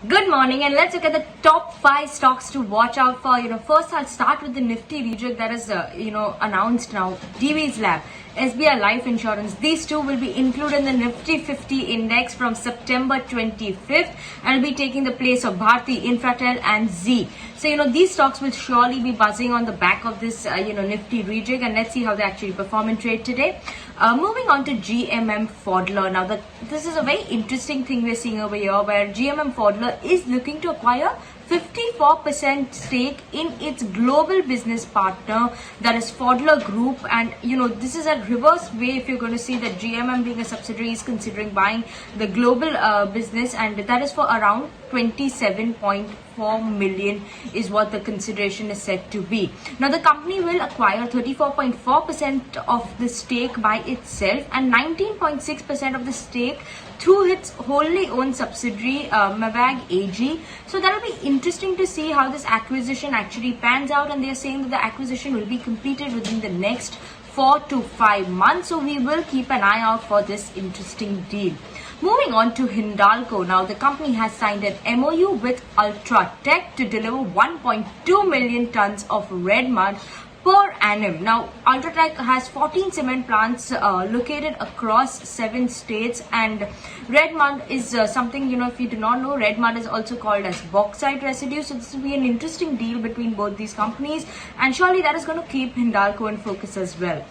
Good morning, and let's look at the top 5 stocks to watch out for. First I'll start with the Nifty reject that is, announced now. Divi's Lab, SBI Life Insurance. These two will be included in the Nifty 50 index from September 25th and will be taking the place of Bharti Infratel and Zee. So, these stocks will surely be buzzing on the back of this, Nifty rejig, and let's see how they actually perform in trade today. Moving on to GMM Pfaudler. Now, this is a very interesting thing we're seeing over here, where GMM Pfaudler is looking to acquire 54% stake in its global business partner, that is Pfaudler Group. And this is a reverse way if you're going to see that GMM, being a subsidiary, is considering buying the global business, and that is for around 27.4 million is what the consideration is said to be. Now, the company will acquire 34.4% of the stake by itself and 19.6% of the stake through its wholly owned subsidiary Mavag AG. So that will be interesting to see how this acquisition actually pans out, and they are saying that the acquisition will be completed within the next 4 to 5 months. So we will keep an eye out for this interesting deal. Moving on to Hindalco. Now, the company has signed an MOU with Ultratech to deliver 1.2 million tons of red mud per annum. Now, Ultratech has 14 cement plants located across 7 states, and red mud is something, if you do not know, red mud is also called as bauxite residue. So this will be an interesting deal between both these companies, and surely that is going to keep Hindalco in focus as well.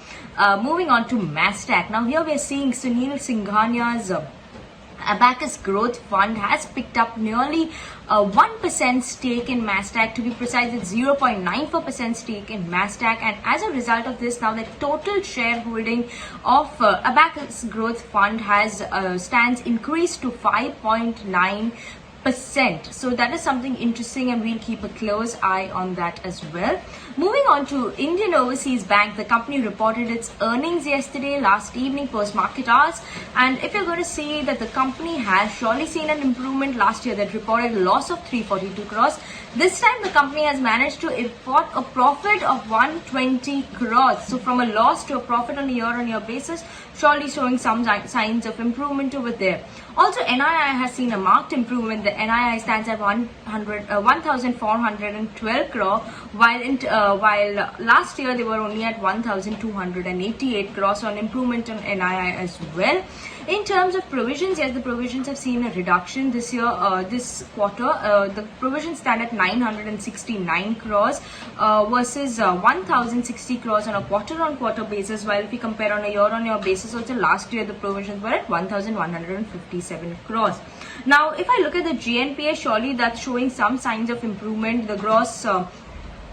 Moving on to Mastek. Now, here we are seeing Sunil Singhania's Abakkus growth fund has picked up nearly 1% stake in Mastek. To be precise, it's 0.94% stake in Mastek, and as a result of this, now the total shareholding of Abakkus growth fund has stands increased to 5.9%. So that is something interesting, and we'll keep a close eye on that as well. Moving on to Indian Overseas Bank. The company reported its earnings last evening, post market hours, and if you're going to see that the company has surely seen an improvement. Last year that reported a loss of 342 crores. This time the company has managed to report a profit of 120 crores. So from a loss to a profit on a year-on-year basis, surely showing some signs of improvement over there. Also, NII has seen a marked improvement. The NII stands at 1,412 crore, while last year they were only at 1,288 crore, so an improvement in NII as well. In terms of provisions, yes, the provisions have seen a reduction this year, this quarter. The provisions stand at 969 crores versus 1,060 crores on a quarter-on-quarter basis, while if we compare on a year-on-year basis, also last year the provisions were at 1,157 crores. Now, if I look at the GNPA, surely that's showing some signs of improvement. The gross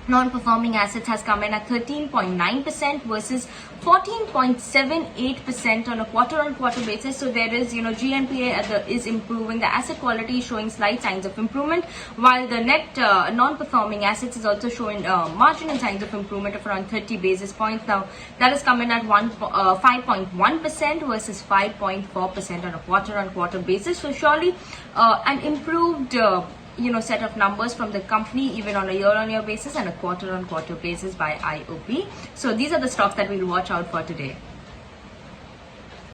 non-performing assets has come in at 13.9% versus 14.78% on a quarter-on-quarter basis. So there is, GNPA is improving. The asset quality is showing slight signs of improvement, while the net non-performing assets is also showing marginal signs of improvement of around 30 basis points. Now, that is coming at 5.1% versus 5.4% on a quarter-on-quarter basis. So surely an improved set of numbers from the company, even on a year-on-year basis and a quarter-on-quarter basis by IOB. So these are the stocks that we'll watch out for today.